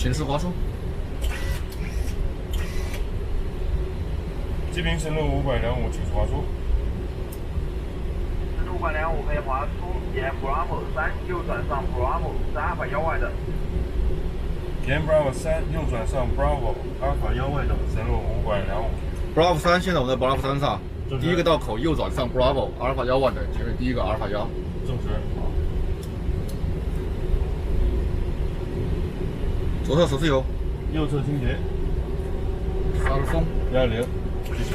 行驶滑出。吉平深路525，请滑出。深路525可以滑出，沿 Bravo 3右转上 Bravo 是阿尔法1外的。沿 Bravo 3右转上 Bravo 阿尔法1外等，深路525。Bravo 3，现在我们在 Bravo 3上，第一个道口右转上 Bravo 阿尔法1万的，前面第一个阿尔法1。证实。左侧手自由，右侧倾斜。刹车松。120，继续。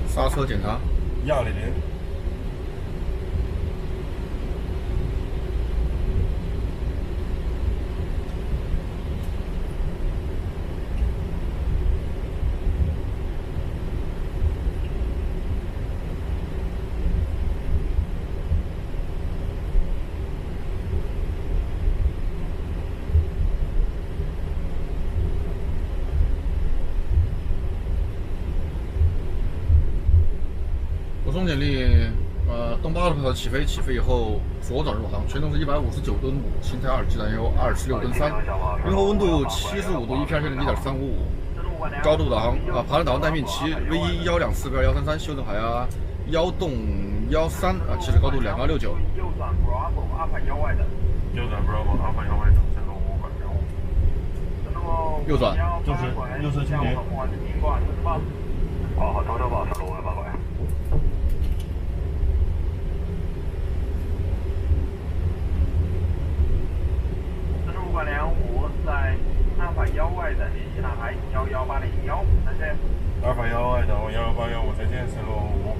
刹车检查。120。补充简历，东八路起飞以后左转入航，全重是159吨5，新胎2机燃油276吨3，运后温度75度，EPR 现在0.355，高度导航爬升导航待命，骑 V1 124-133，修正海压1动13起始高度2.269。右转 Bravo 阿尔法1外的。右转 Bravo 阿尔法1外等，深路525。右转，证实，右侧倾斜。好，头头保深路528拐。深路525在阿尔法1外的，联系南海11801，再见。阿尔法1外等11815，再见，深路525。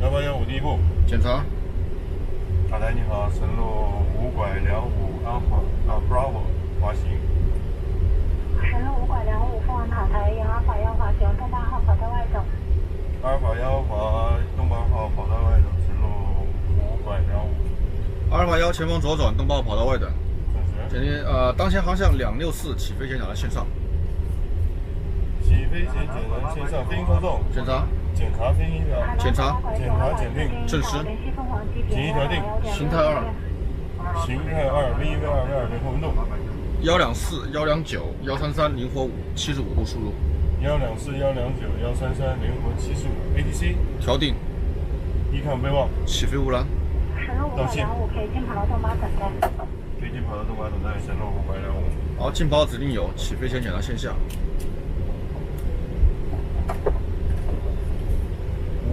11815第一步。检查。塔台你好，深路525阿尔法Bravo 滑行。深路525凤凰塔台，沿阿尔法1号使用东8号跑道外等。阿尔法1滑东8号跑道外等，深路525。阿尔法1前方左转，东8号跑道外等。证实。当前航向264，起飞前甲的线上。起飞前检查线上，飞行操纵。检查。检查飞行条。检查。检查检定。证实。检疫条定。形态2。形态2 V1 V2 零后温度。124、129、133灵活5，75度输入。124、129、133灵活75 ATC 调定。依看备忘。起飞无拦。深路525可以进跑道东8等待。可以进跑道东8等待，深路525。好，进跑指令有，起飞前检查线下。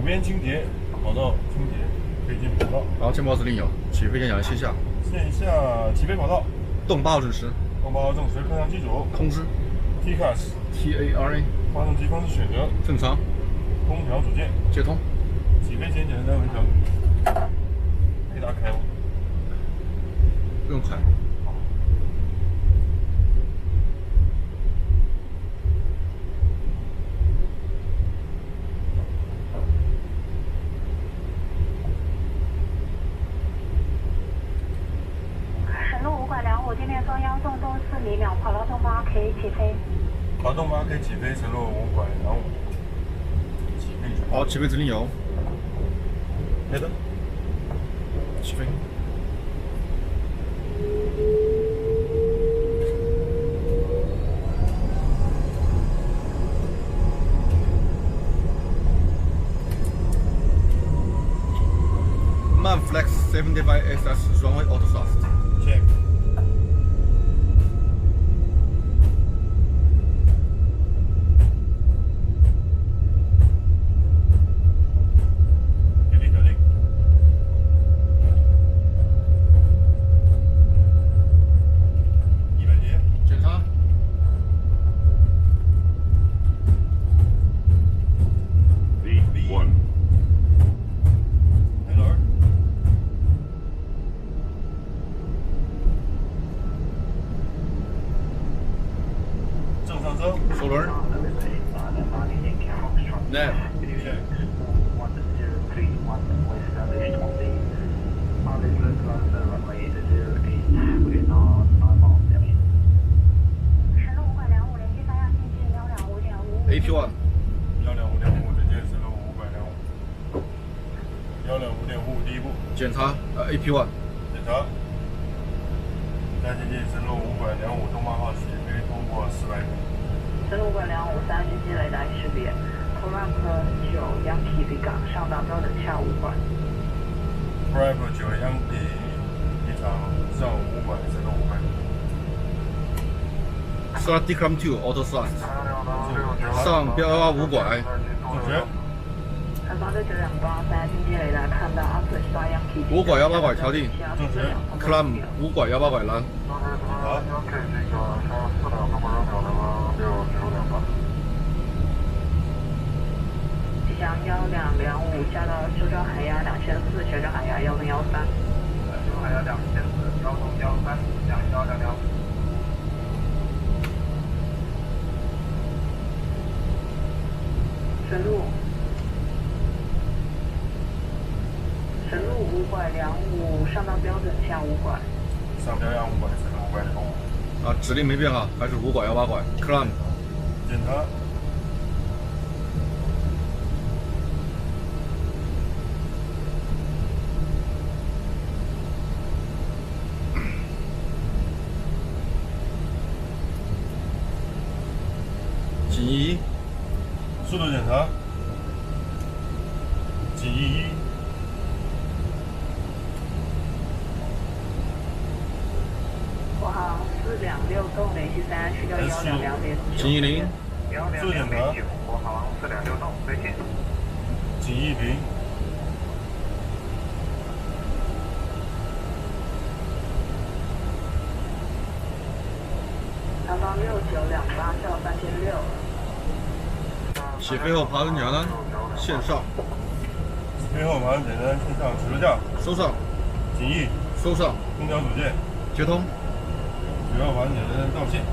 5边倾斜，跑道倾斜，可以进跑道。好，进跑指令有，起飞前检查线下。线下起飞跑道。动8号证实。动8号证实，客舱机组。通知。TARA。发动机方式选择。正常。空调组件。接通。起飞前检查单文成。雷达开吗？不用开。深路525，今天中央动4米秒，跑道东8可以起飞。跑道东8可以起飞，深路525。起飞。好，起飞指令有。开灯。起飞。Manflex 75SS runway auto thrust. Check. 第一步，检查AP1，检查。该经济深入5拐25东方号起飞通过400米。深入5拐25，3经济雷达识别 ，Prep 9 Yankee 离港上档标准下5拐。Prep 9 Yankee 机场上5拐深入5拐。Start decline 2 auto thrust，上标5拐，正确。南方对928，3经济雷达看到 After Star Yankee 5拐18拐调定正确。 ，climb 5拐18拐蓝，好。吉祥1225下到修正海压2400，修正海压1013。修正海压2400，交通13，响1222。深入5拐25，上到标准下5拐。上标5拐深入5拐05。啊，指令没变哈，还是5拐18拐，climb。检查。紧1，速度检查。紧1。国航426栋联系3去掉122.9。紧10， 122.9，国航426栋，再见。紧1平。南方6928下到3600。起飞后爬升简单，线上，起飞后马上简单线上起落架。收上，紧1。收上，空调组件。接通。起飞后马上简单到线。